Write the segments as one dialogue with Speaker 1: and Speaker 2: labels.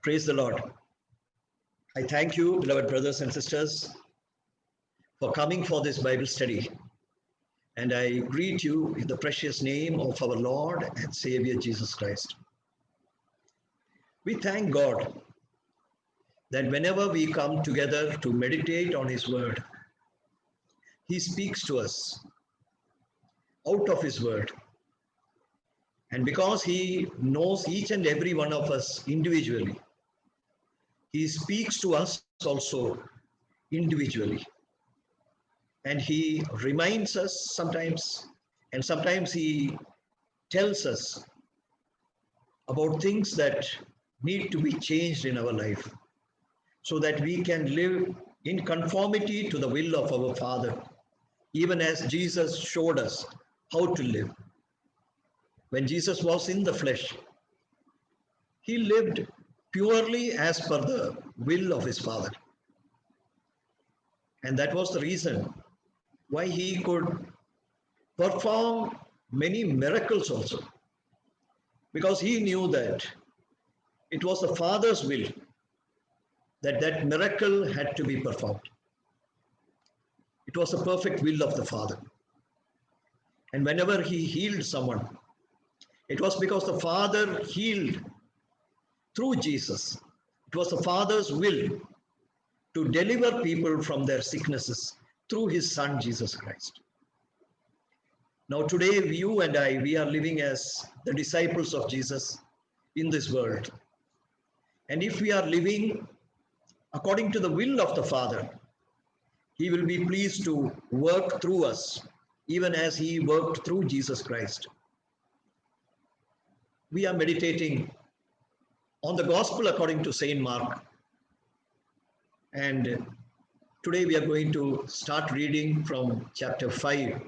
Speaker 1: Praise the Lord. I thank you, beloved brothers and sisters, for coming for this Bible study. And I greet you in the precious name of our Lord and Savior Jesus Christ. We thank God that whenever we come together to meditate on His Word, He speaks to us out of His Word. And because He knows each and every one of us individually, He speaks to us also individually. And He reminds us sometimes, and sometimes He tells us about things that need to be changed in our life so that we can live in conformity to the will of our Father, even as Jesus showed us how to live. When Jesus was in the flesh, He lived purely as per the will of His Father. And that was the reason why He could perform many miracles also, because He knew that it was the Father's will that that miracle had to be performed. It was the perfect will of the Father. And whenever He healed someone, it was because the Father healed through Jesus. It was the Father's will to deliver people from their sicknesses through His Son, Jesus Christ. Now today, you and I, we are living as the disciples of Jesus in this world. And if we are living according to the will of the Father, He will be pleased to work through us, even as He worked through Jesus Christ. We are meditating on the Gospel according to Saint Mark. And today we are going to start reading from chapter 5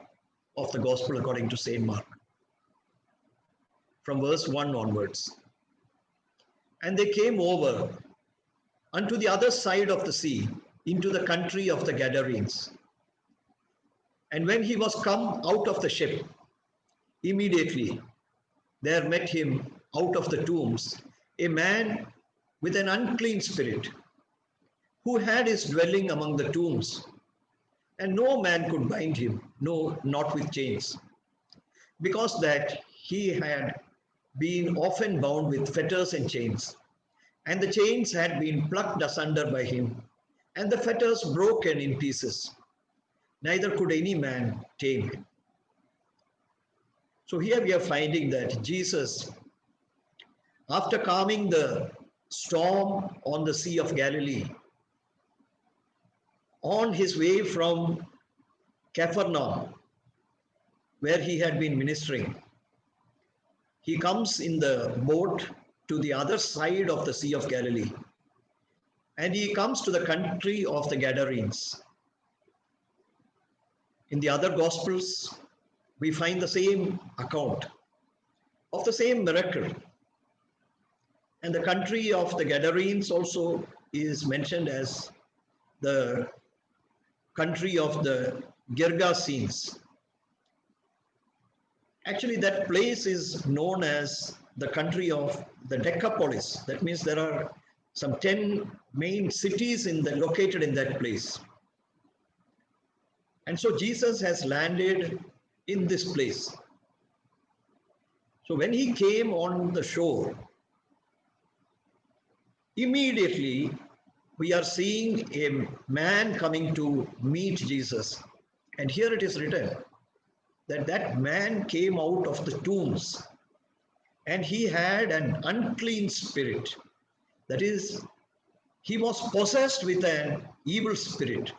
Speaker 1: of the Gospel according to Saint Mark, from verse 1 onwards. And they came over unto the other side of the sea, into the country of the Gadarenes. And when he was come out of the ship, immediately there met him out of the tombs a man with an unclean spirit, who had his dwelling among the tombs, and no man could bind him, no, not with chains, because that he had been often bound with fetters and chains, and the chains had been plucked asunder by him, and the fetters broken in pieces. Neither could any man tame him. So here we are finding that Jesus, after calming the storm on the Sea of Galilee, on his way from Capernaum, where he had been ministering, he comes in the boat to the other side of the Sea of Galilee, and he comes to the country of the Gadarenes. In the other Gospels, we find the same account of the same miracle. And the country of the Gadarenes also is mentioned as the country of the Gergesenes. Actually, that place is known as the country of the Decapolis. That means there are some 10 main cities located in that place. And so Jesus has landed in this place. So when he came on the shore, immediately we are seeing a man coming to meet Jesus. And here it is written that that man came out of the tombs, and he had an unclean spirit. That is, he was possessed with an evil spirit.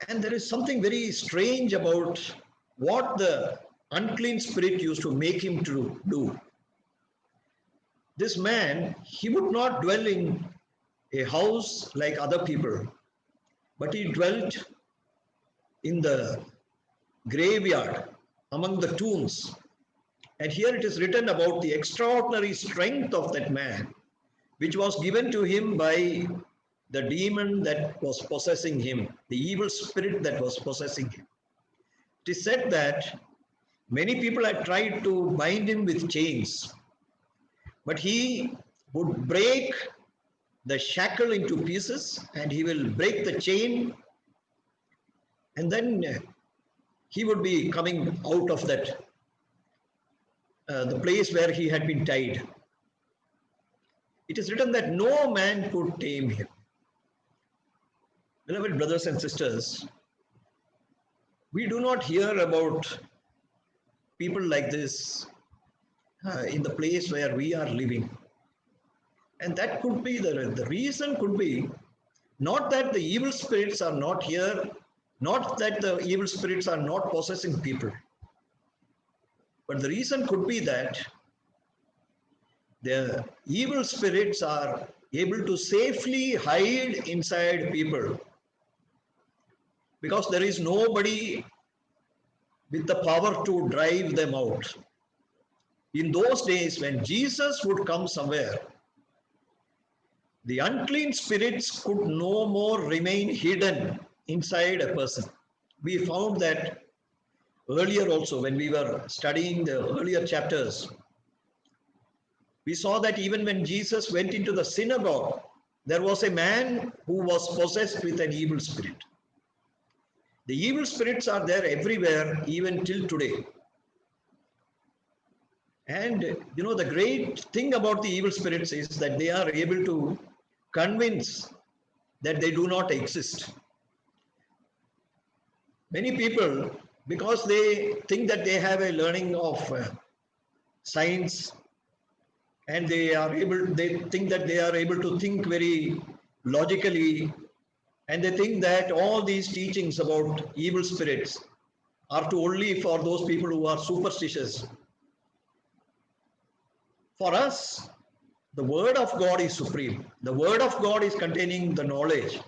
Speaker 1: And there is something very strange about what the unclean spirit used to make him to do. This man, he would not dwell in a house like other people, but he dwelt in the graveyard among the tombs. And here it is written about the extraordinary strength of that man, which was given to him by the demon that was possessing him, the evil spirit that was possessing him. It is said that many people had tried to bind him with chains, but he would break the shackle into pieces, and he will break the chain, and then he would be coming out of that the place where he had been tied. It is written that no man could tame him. Beloved brothers and sisters, we do not hear about people like this in the place where we are living. And that could be the reason could be not that the evil spirits are not here, not that the evil spirits are not possessing people, but the reason could be that the evil spirits are able to safely hide inside people because there is nobody with the power to drive them out. In those days, when Jesus would come somewhere, the unclean spirits could no more remain hidden inside a person. We found that earlier also when we were studying the earlier chapters. We saw that even when Jesus went into the synagogue, there was a man who was possessed with an evil spirit. The evil spirits are there everywhere, even till today. And you know, the great thing about the evil spirits is that they are able to convince that they do not exist. Many people, because they think that they have a learning of science, and they think that they are able to think very logically, and they think that all these teachings about evil spirits are to only for those people who are superstitious. For us, the word of God is supreme. The word of God is containing the knowledge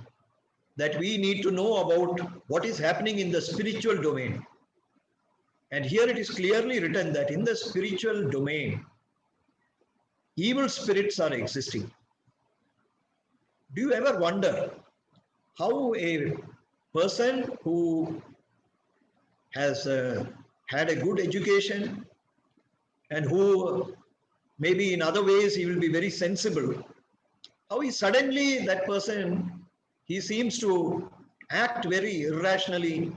Speaker 1: that we need to know about what is happening in the spiritual domain. And here it is clearly written that in the spiritual domain, evil spirits are existing. Do you ever wonder how a person who has had a good education and who maybe in other ways he will be very sensible, how he suddenly, that person, he seems to act very irrationally,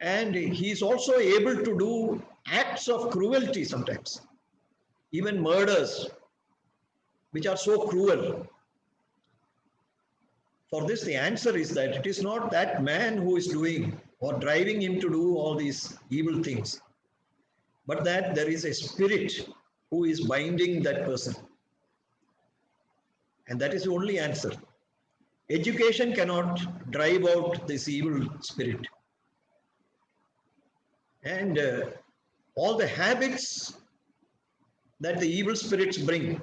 Speaker 1: and he is also able to do acts of cruelty sometimes, even murders, which are so cruel. For this, the answer is that it is not that man who is doing or driving him to do all these evil things, but that there is a spirit who is binding that person. And that is the only answer. Education cannot drive out this evil spirit. And all the habits that the evil spirits bring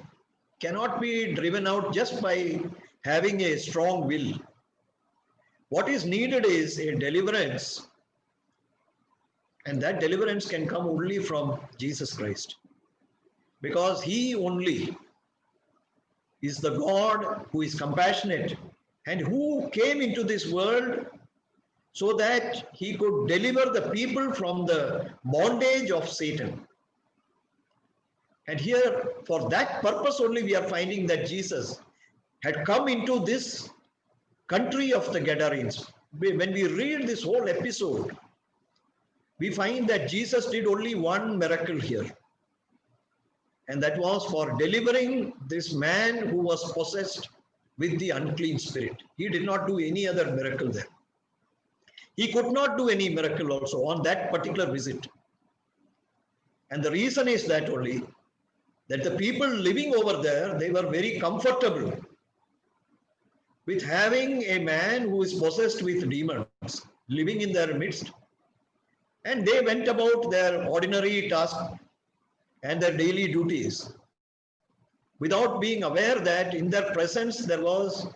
Speaker 1: cannot be driven out just by having a strong will. What is needed is a deliverance, and that deliverance can come only from Jesus Christ, because he only is the God who is compassionate and who came into this world so that he could deliver the people from the bondage of Satan. And here, for that purpose only, we are finding that Jesus had come into this country of the Gadarenes. When we read this whole episode, we find that Jesus did only one miracle here. And that was for delivering this man who was possessed with the unclean spirit. He did not do any other miracle there. He could not do any miracle also on that particular visit. And the reason is that only that the people living over there, they were very comfortable with having a man who is possessed with demons living in their midst. And they went about their ordinary task and their daily duties without being aware that in their presence there was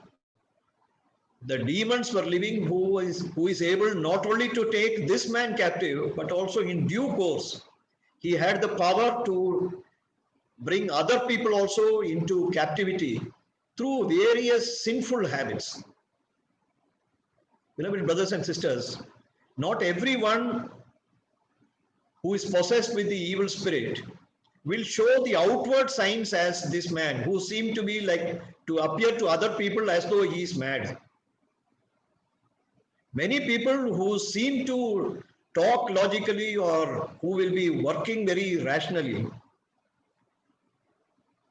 Speaker 1: the demons were living who is able not only to take this man captive, but also in due course he had the power to bring other people also into captivity through various sinful habits. Beloved brothers and sisters, not everyone who is possessed with the evil spirit will show the outward signs as this man who seemed to be like to appear to other people as though he is mad. Many people who seem to talk logically or who will be working very rationally,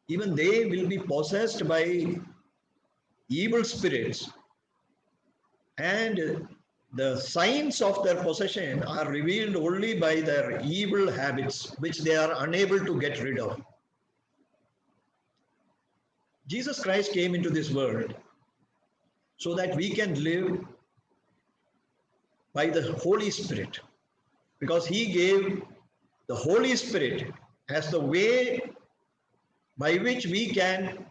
Speaker 1: even they will be possessed by evil spirits, and the signs of their possession are revealed only by their evil habits, which they are unable to get rid of. Jesus Christ came into this world so that we can live by the Holy Spirit, because he gave the Holy Spirit as the way by which we can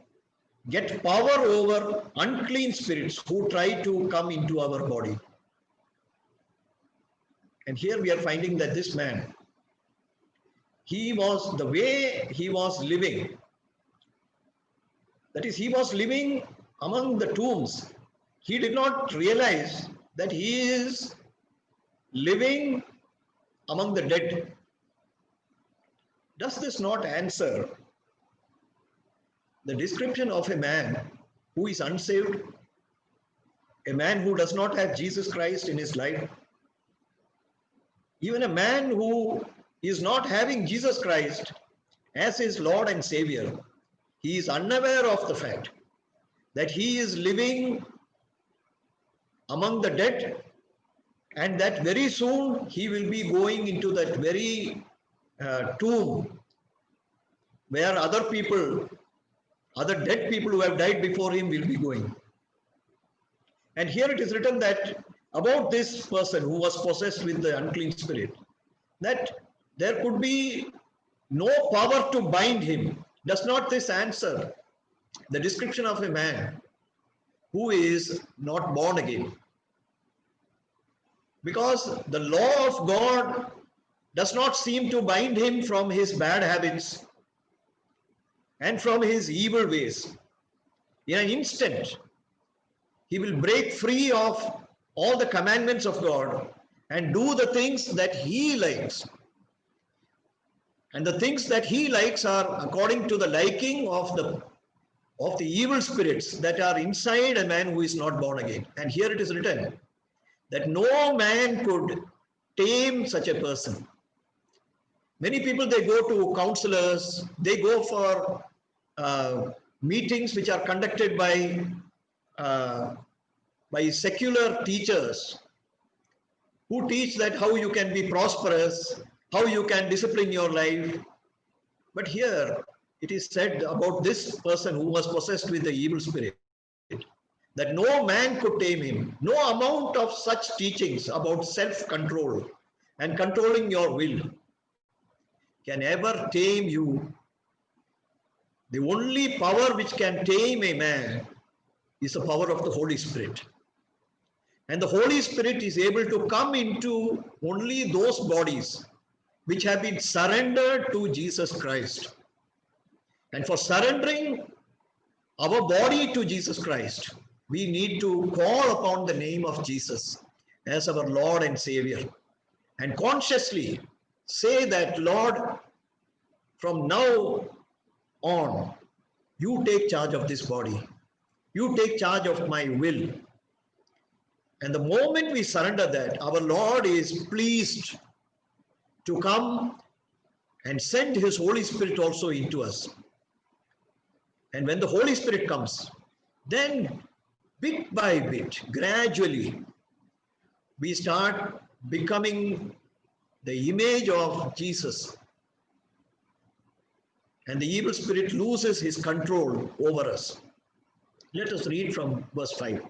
Speaker 1: get power over unclean spirits who try to come into our body. And here we are finding that this man, he was the way he was living. That is, he was living among the tombs. He did not realize that he is living among the dead. Does this not answer the description of a man who is unsaved, a man who does not have Jesus Christ in his life? Even a man who is not having Jesus Christ as his Lord and Savior, he is unaware of the fact that he is living among the dead, and that very soon he will be going into that very tomb where other people, other dead people who have died before him will be going. And here it is written that about this person who was possessed with the unclean spirit, that there could be no power to bind him. Does not this answer the description of a man who is not born again? Because the law of God does not seem to bind him from his bad habits and from his evil ways. In an instant, he will break free of all the commandments of God and do the things that he likes. And the things that he likes are according to the liking of the evil spirits that are inside a man who is not born again. And here it is written that no man could tame such a person. Many people, they go to counselors, they go for meetings which are conducted by secular teachers who teach that how you can be prosperous, how you can discipline your life. But here it is said about this person who was possessed with the evil spirit that no man could tame him. No amount of such teachings about self-control and controlling your will can ever tame you. The only power which can tame a man is the power of the Holy Spirit. And the Holy Spirit is able to come into only those bodies which have been surrendered to Jesus Christ. And for surrendering our body to Jesus Christ, we need to call upon the name of Jesus as our Lord and Savior, and consciously say that, Lord, from now on, you take charge of this body. You take charge of my will. And the moment we surrender that, our Lord is pleased to come and send his Holy Spirit also into us. And when the Holy Spirit comes, then bit by bit, gradually, we start becoming the image of Jesus. And the evil spirit loses his control over us. Let us read from verse 5.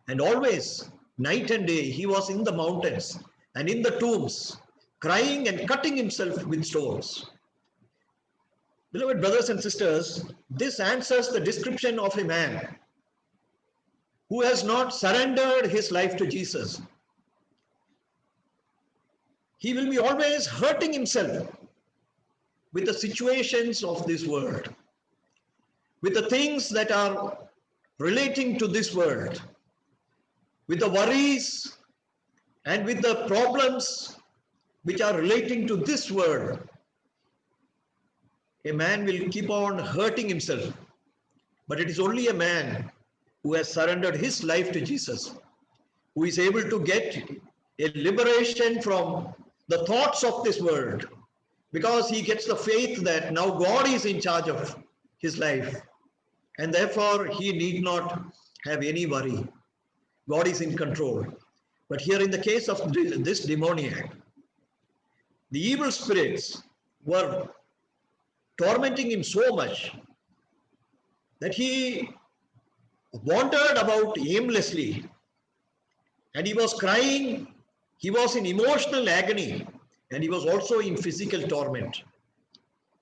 Speaker 1: And always, night and day, he was in the mountains and in the tombs, crying and cutting himself with stones. Beloved brothers and sisters, this answers the description of a man who has not surrendered his life to Jesus. He will be always hurting himself with the situations of this world, with the things that are relating to this world, with the worries and with the problems which are relating to this world. a man will keep on hurting himself. But it is only a man who has surrendered his life to Jesus who is able to get a liberation from the thoughts of this world, because he gets the faith that now God is in charge of his life, and therefore he need not have any worry. God is in control. But here in the case of this demoniac, the evil spirits were tormenting him so much that he wandered about aimlessly, and he was crying. He was in emotional agony, and he was also in physical torment.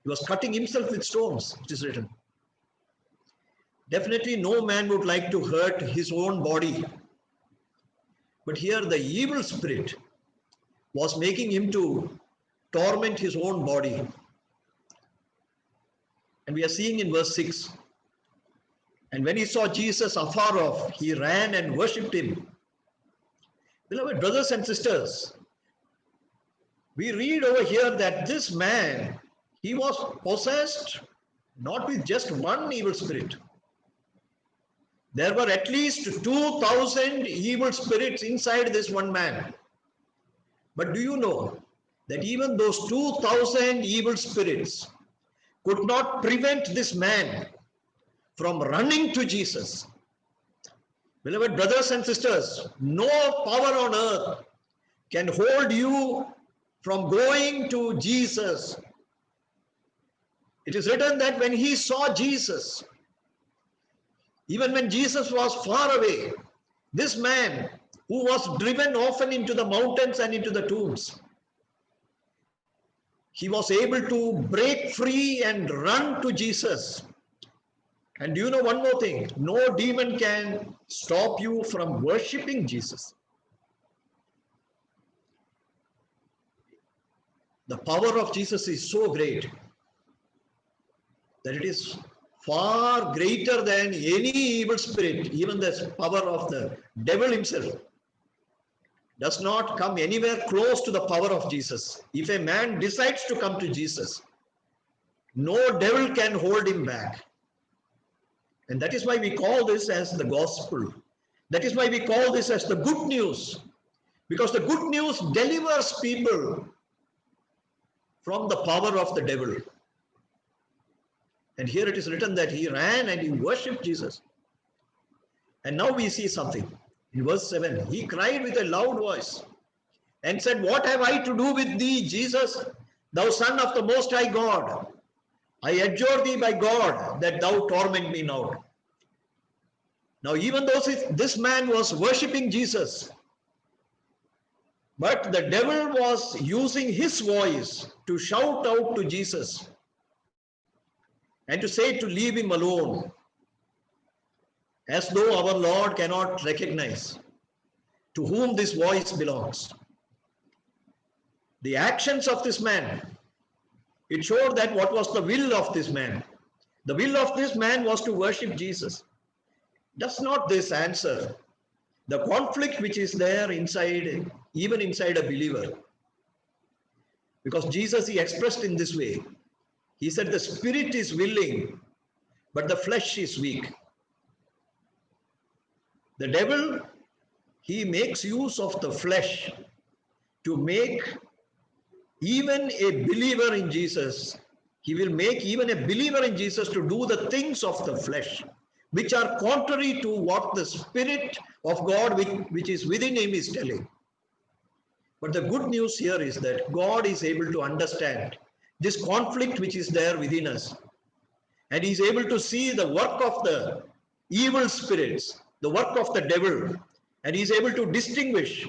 Speaker 1: He was cutting himself with stones, it is written. Definitely no man would like to hurt his own body. But here the evil spirit was making him to torment his own body. And we are seeing in verse 6, and when he saw Jesus afar off, he ran and worshipped him. Beloved brothers and sisters, we read over here that this man, he was possessed not with just one evil spirit. There were at least 2,000 evil spirits inside this one man. But do you know that even those 2,000 evil spirits could not prevent this man from running to Jesus? Beloved brothers and sisters, no power on earth can hold you from going to Jesus. It is written that when he saw Jesus, even when Jesus was far away, this man who was driven often into the mountains and into the tombs, he was able to break free and run to Jesus. And do you know one more thing? No demon can stop you from worshipping Jesus. The power of Jesus is so great that it is far greater than any evil spirit. Even the power of the devil himself does not come anywhere close to the power of Jesus. If a man decides to come to Jesus, no devil can hold him back. And that is why we call this as the gospel. That is why we call this as the good news. Because the good news delivers people from the power of the devil. And here it is written that he ran and he worshipped Jesus. And now we see something. In verse 7, he cried with a loud voice and said, "What have I to do with thee, Jesus, thou Son of the Most High God? I adjure thee by God that thou torment me not." Now, even though this man was worshipping Jesus, but the devil was using his voice to shout out to Jesus and to say to leave him alone, as though our Lord cannot recognize to whom this voice belongs. The actions of this man, it showed that what was the will of this man. The will of this man was to worship Jesus. Does not this answer the conflict which is there inside, even inside a believer? Because Jesus, he expressed in this way. He said the spirit is willing, but the flesh is weak. The devil, he makes use of the flesh to make even a believer in Jesus. He will make even a believer in Jesus to do the things of the flesh, which are contrary to what the Spirit of God which is within him is telling. But the good news here is that God is able to understand this conflict which is there within us. And he is able to see the work of the evil spirits, the work of the devil. And he is able to distinguish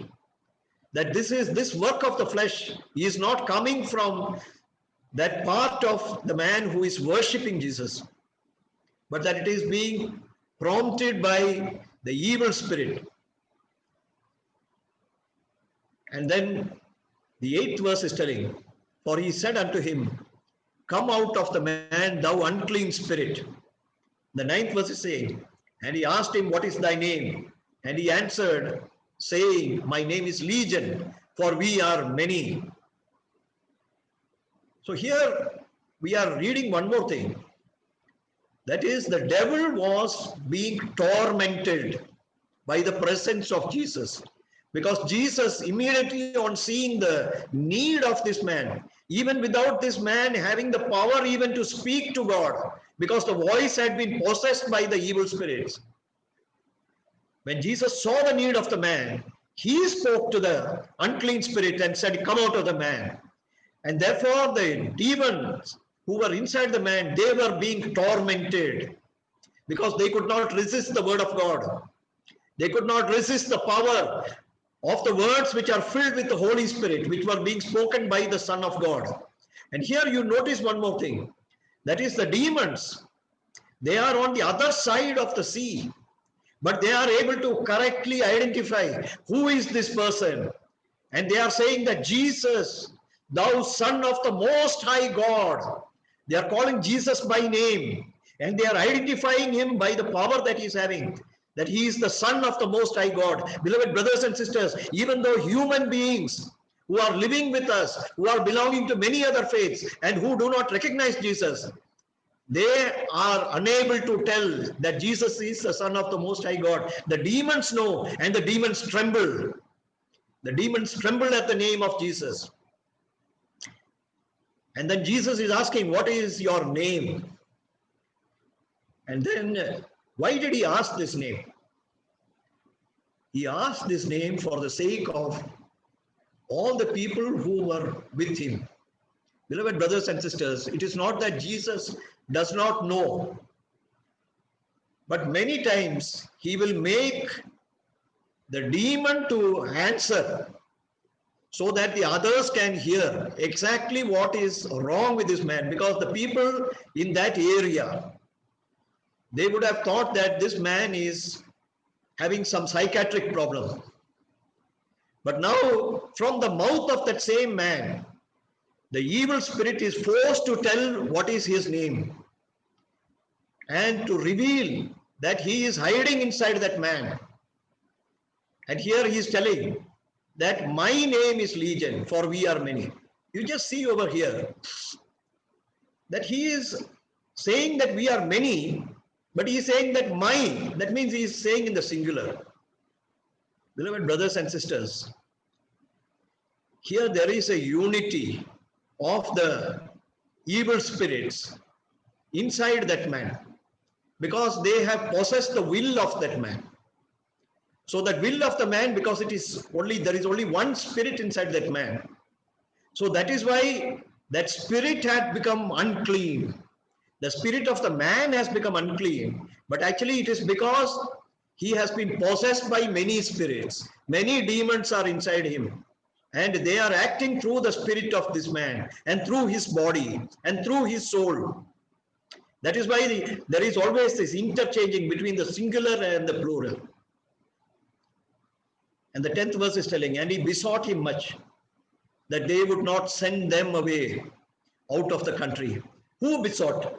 Speaker 1: that this work of the flesh is not coming from that part of the man who is worshipping Jesus, but that it is being prompted by the evil spirit. And then the 8th verse is telling, "For he said unto him, Come out of the man, thou unclean spirit." The 9th verse is saying, "And he asked him, What is thy name? And he answered, saying, My name is Legion, for we are many." So here we are reading one more thing. That is, the devil was being tormented by the presence of Jesus. Because Jesus, immediately on seeing the need of this man, even without this man having the power even to speak to God, because the voice had been possessed by the evil spirits, when Jesus saw the need of the man, he spoke to the unclean spirit and said, "Come out of the man." And therefore, the demons who were inside the man, they were being tormented because they could not resist the word of God. They could not resist the power of the words which are filled with the Holy Spirit, which were being spoken by the Son of God. And here you notice one more thing. That is, the demons, they are on the other side of the sea, but they are able to correctly identify who is this person. And they are saying that Jesus, thou Son of the Most High God. They are calling Jesus by name, and they are identifying him by the power that he is having, that he is the Son of the Most High God. Beloved brothers and sisters, even though human beings who are living with us, who are belonging to many other faiths and who do not recognize Jesus, they are unable to tell that Jesus is the Son of the Most High God. The demons know, and the demons tremble. The demons tremble at the name of Jesus. And then Jesus is asking, "What is your name?" And then, why did he ask this name? He asked this name for the sake of all the people who were with him. Beloved brothers and sisters, it is not that Jesus does not know, but many times he will make the demon to answer so that the others can hear exactly what is wrong with this man. Because the people in that area, they would have thought that this man is having some psychiatric problem. But now, from the mouth of that same man, the evil spirit is forced to tell what is his name and to reveal that he is hiding inside that man. And here he is telling that my name is Legion, for we are many. You just see over here that he is saying that we are many, but he is saying that my, that means he is saying in the singular. Beloved brothers and sisters, here there is a unity of the evil spirits inside that man, because they have possessed the will of that man. So that will of the man, because it is only, there is only one spirit inside that man. So that is why that spirit had become unclean. The spirit of the man has become unclean, but actually it is because he has been possessed by many spirits. Many demons are inside him, and they are acting through the spirit of this man and through his body and through his soul. That is why there is always this interchanging between the singular and the plural. And the 10th verse is telling, and he besought him much that they would not send them away out of the country. Who besought?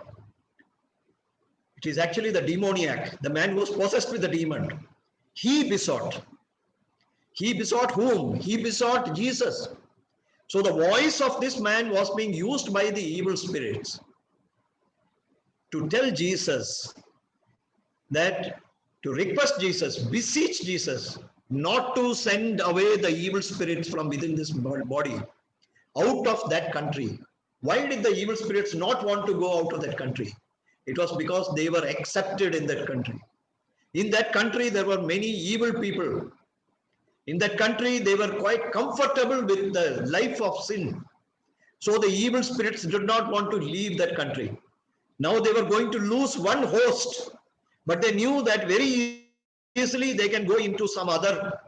Speaker 1: It is actually the demoniac, the man who was possessed with the demon. He besought. He besought whom? He besought Jesus. So the voice of this man was being used by the evil spirits to tell Jesus that, to request Jesus, beseech Jesus not to send away the evil spirits from within this body out of that country. Why did the evil spirits not want to go out of that country? It was because they were accepted in that country. In that country, there were many evil people. In that country, they were quite comfortable with the life of sin. So the evil spirits did not want to leave that country. Now they were going to lose one host, but they knew that very easily they can go into some other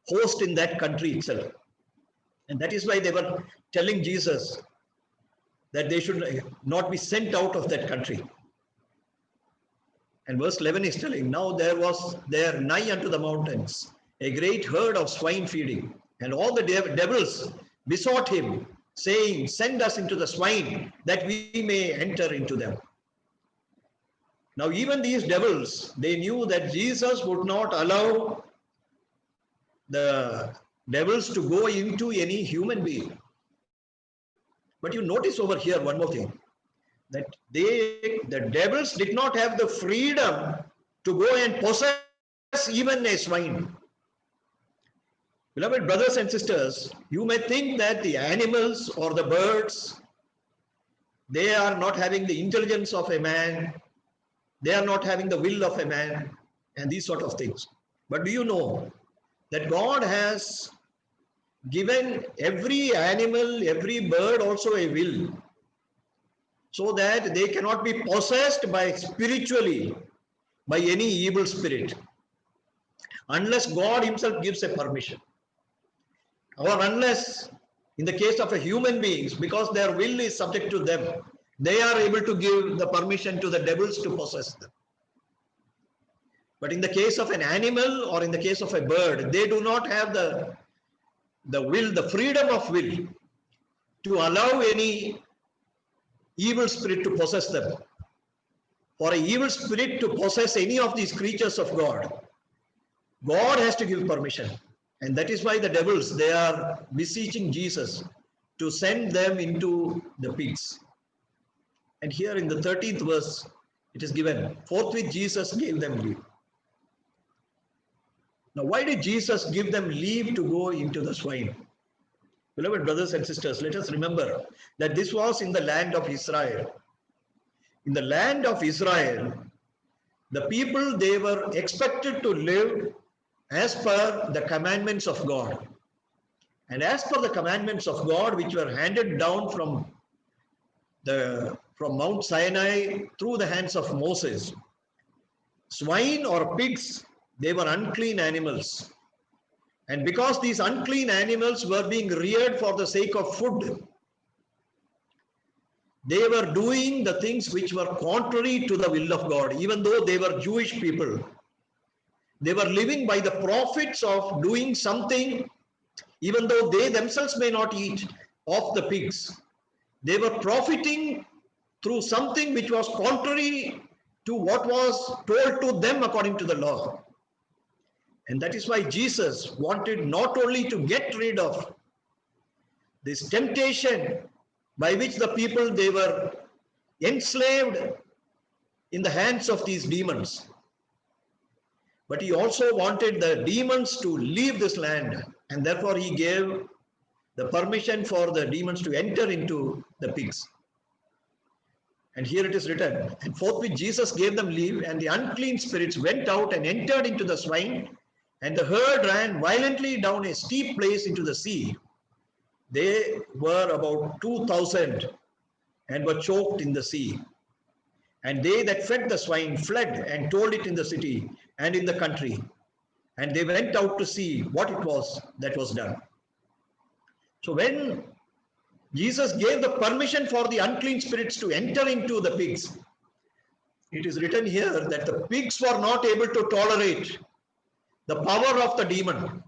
Speaker 1: host in that country itself. And that is why they were telling Jesus that they should not be sent out of that country. And verse 11 is telling, now there was there nigh unto the mountains a great herd of swine feeding, and all the devils besought him, saying, send us into the swine, that we may enter into them. Now even these devils, they knew that Jesus would not allow the devils to go into any human being. But you notice over here one more thing. that the devils did not have the freedom to go and possess even a swine. Beloved brothers and sisters, you may think that the animals or the birds, they are not having the intelligence of a man, they are not having the will of a man, and these sort of things. But do you know that God has given every animal, every bird also a will, so that they cannot be possessed by spiritually by any evil spirit unless God himself gives a permission, or unless in the case of a human beings, because their will is subject to them, they are able to give the permission to the devils to possess them. But in the case of an animal or in the case of a bird, they do not have the will, the freedom of will to allow any evil spirit to possess them. For an evil spirit to possess any of these creatures of God, God has to give permission. And that is why the devils, they are beseeching Jesus to send them into the pigs. And here in the 13th verse, it is given, forthwith Jesus gave them leave. Now, why did Jesus give them leave to go into the swine? Beloved brothers and sisters, let us remember that this was in the land of Israel. In the land of Israel, the people, they were expected to live as per the commandments of God. And as per the commandments of God, which were handed down from Mount Sinai through the hands of Moses, swine or pigs, they were unclean animals. And because these unclean animals were being reared for the sake of food, they were doing the things which were contrary to the will of God. Even though they were Jewish people, they were living by the profits of doing something, even though they themselves may not eat of the pigs. They were profiting through something which was contrary to what was told to them according to the law. And that is why Jesus wanted not only to get rid of this temptation by which the people, they were enslaved in the hands of these demons, but he also wanted the demons to leave this land, and therefore he gave the permission for the demons to enter into the pigs. And here it is written, and forthwith Jesus gave them leave, and the unclean spirits went out and entered into the swine, and the herd ran violently down a steep place into the sea. They were about 2,000 and were choked in the sea. And they that fed the swine fled and told it in the city and in the country. And they went out to see what it was that was done. So when Jesus gave the permission for the unclean spirits to enter into the pigs, it is written here that the pigs were not able to tolerate the power of the demon,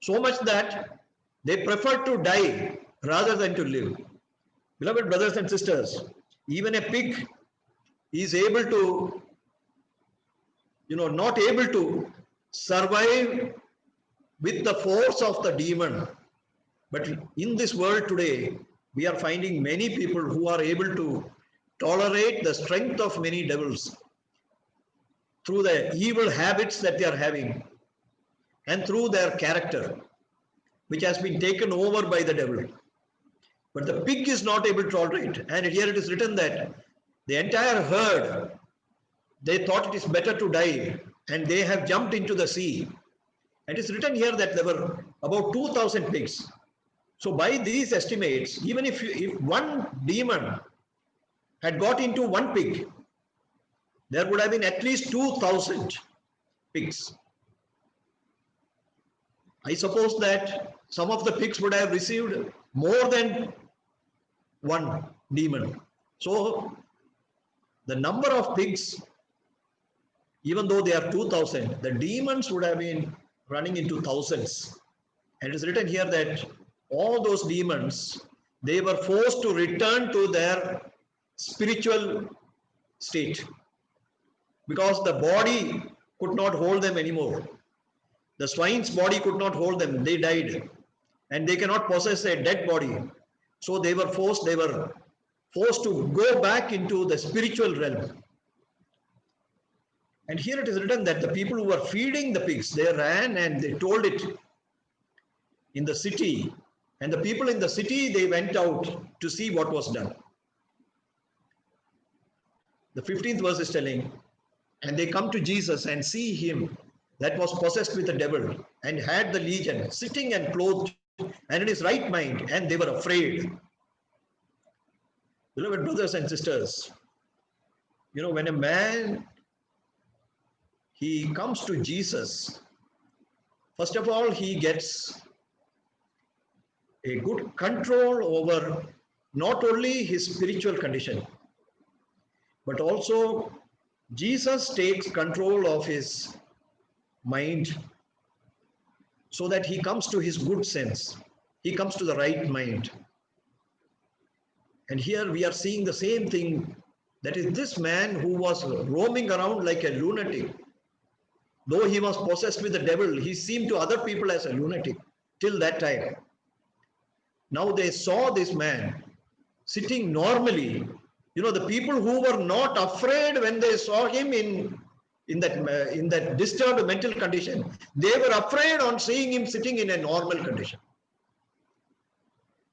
Speaker 1: so much that they preferred to die rather than to live. Beloved brothers and sisters, even a pig is able to, not able to survive with the force of the demon. But in this world today, we are finding many people who are able to tolerate the strength of many devils through the evil habits that they are having and through their character, which has been taken over by the devil. But the pig is not able to tolerate. And here it is written that the entire herd, they thought it is better to die, and they have jumped into the sea. And it is written here that there were about 2,000 pigs. So by these estimates, even if one demon had got into one pig, there would have been at least 2,000 pigs. I suppose that some of the pigs would have received more than one demon. So the number of pigs, even though they are 2,000, the demons would have been running into thousands. And it is written here that all those demons, they were forced to return to their spiritual state because the body could not hold them anymore. The swine's body could not hold them. They died, and they cannot possess a dead body. So they were forced to go back into the spiritual realm. And here it is written that the people who were feeding the pigs, they ran and they told it in the city. And the people in the city, they went out to see what was done. The 15th verse is telling, and they come to Jesus and see him that was possessed with the devil and had the legion, sitting and clothed and in his right mind, and they were afraid. Beloved brothers and sisters, when a man, he comes to Jesus, first of all, he gets a good control over not only his spiritual condition, but also Jesus takes control of his mind so that he comes to his good sense. He comes to the right mind. And here we are seeing the same thing. That is, this man who was roaming around like a lunatic, though he was possessed with the devil, he seemed to other people as a lunatic till that time. Now they saw this man sitting normally. The people who were not afraid when they saw him in that disturbed mental condition, they were afraid on seeing him sitting in a normal condition,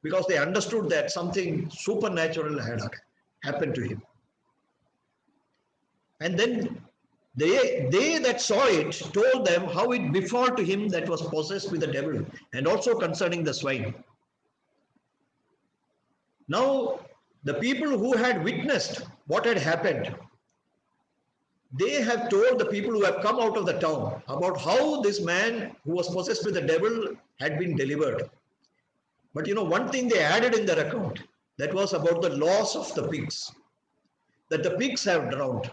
Speaker 1: because they understood that something supernatural had happened to him. And then they that saw it told them how it befell to him that was possessed with the devil, and also concerning the swine. Now, the people who had witnessed what had happened, they have told the people who have come out of the town about how this man who was possessed with the devil had been delivered. But one thing they added in their account, that was about the loss of the pigs, that the pigs have drowned.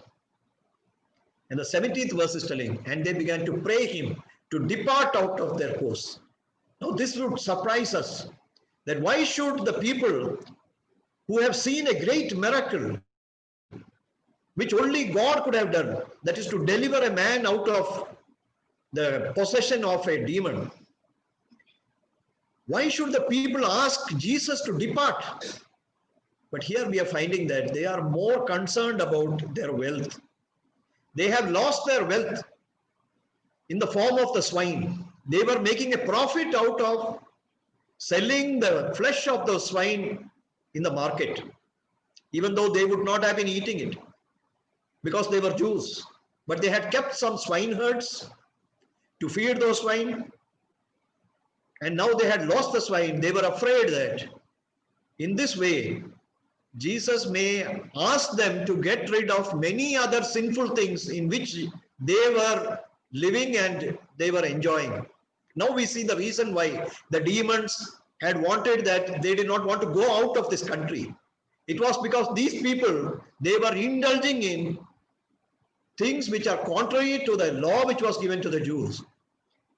Speaker 1: And the 17th verse is telling, and they began to pray him to depart out of their course. Now this would surprise us, that why should the people who have seen a great miracle, which only God could have done, that is to deliver a man out of the possession of a demon, why should the people ask Jesus to depart? But here we are finding that they are more concerned about their wealth. They have lost their wealth in the form of the swine. They were making a profit out of selling the flesh of the swine in the market, even though they would not have been eating it because they were Jews. But they had kept some swine herds to feed those swine. And now they had lost the swine. They were afraid that in this way, Jesus may ask them to get rid of many other sinful things in which they were living and they were enjoying. Now we see the reason why the demons had wanted that they did not want to go out of this country. It was because these people, they were indulging in things which are contrary to the law which was given to the Jews.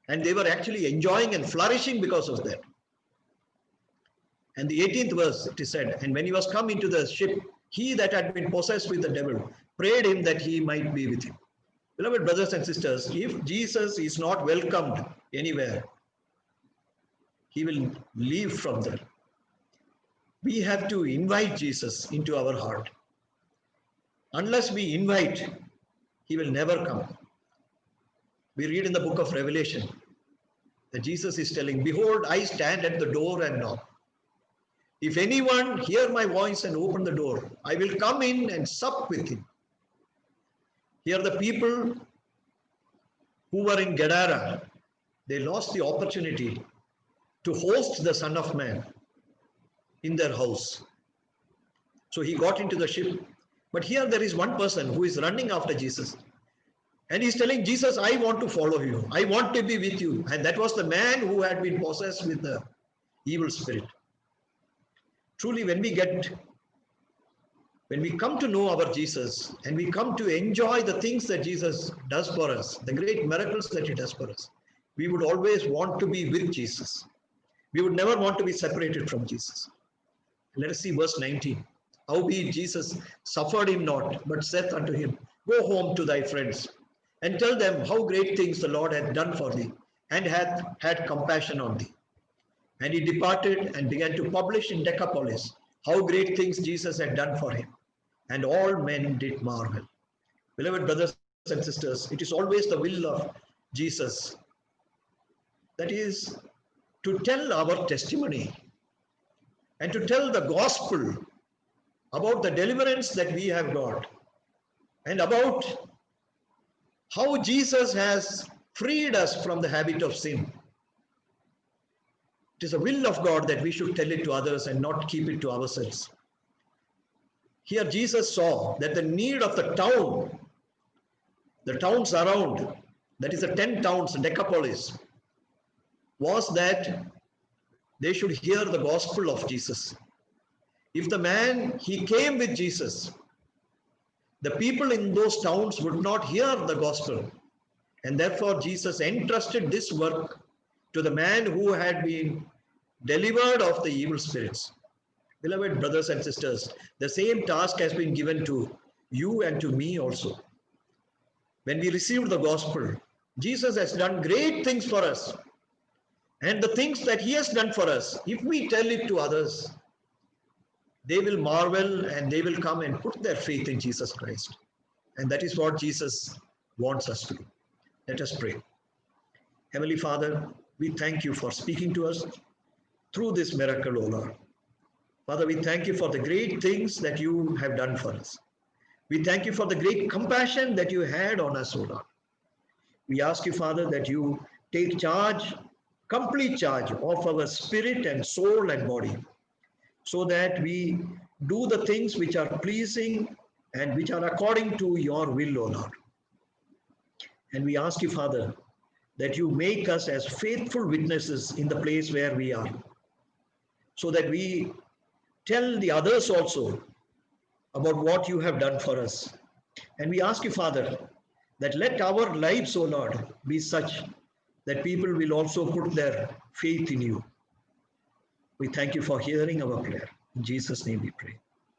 Speaker 1: And they were actually enjoying and flourishing because of that. And the 18th verse, it is said, and when he was come into the ship, he that had been possessed with the devil prayed him that he might be with him. Beloved brothers and sisters, if Jesus is not welcomed anywhere, he will leave from there. We have to invite Jesus into our heart. Unless we invite, he will never come. We read in the book of Revelation that Jesus is telling, behold, I stand at the door and knock. If anyone hear my voice and open the door, I will come in and sup with him. Here the people who were in Gadara, they lost the opportunity to host the Son of Man in their house. So he got into the ship. But here there is one person who is running after Jesus. And he's telling Jesus, I want to follow you. I want to be with you. And that was the man who had been possessed with the evil spirit. Truly, when we come to know our Jesus and we come to enjoy the things that Jesus does for us, the great miracles that he does for us, we would always want to be with Jesus. We would never want to be separated from Jesus. Let us see verse 19. Howbeit Jesus suffered him not, but saith unto him, go home to thy friends, and tell them how great things the Lord hath done for thee, and hath had compassion on thee. And he departed and began to publish in Decapolis how great things Jesus had done for him. And all men did marvel. Beloved brothers and sisters, it is always the will of Jesus, that is, to tell our testimony and to tell the gospel about the deliverance that we have got and about how Jesus has freed us from the habit of sin. It is the will of God that we should tell it to others and not keep it to ourselves. Here Jesus saw that the need of the towns around, that is the 10 towns, Decapolis, was that they should hear the gospel of Jesus. If the man, he came with Jesus, the people in those towns would not hear the gospel. And therefore Jesus entrusted this work to the man who had been delivered of the evil spirits. Beloved brothers and sisters, the same task has been given to you and to me also. When we received the gospel, Jesus has done great things for us. And the things that he has done for us, if we tell it to others, they will marvel and they will come and put their faith in Jesus Christ. And that is what Jesus wants us to do. Let us pray. Heavenly Father, we thank you for speaking to us through this miracle, O Lord. Father, we thank you for the great things that you have done for us. We thank you for the great compassion that you had on us, O Lord. We ask you, Father, that you take charge, complete charge of our spirit and soul and body, so that we do the things which are pleasing and which are according to your will, O Lord. And we ask you, Father, that you make us as faithful witnesses in the place where we are, so that we tell the others also about what you have done for us. And we ask you, Father, that let our lives, O Lord, be such that people will also put their faith in you. We thank you for hearing our prayer. In Jesus' name we pray.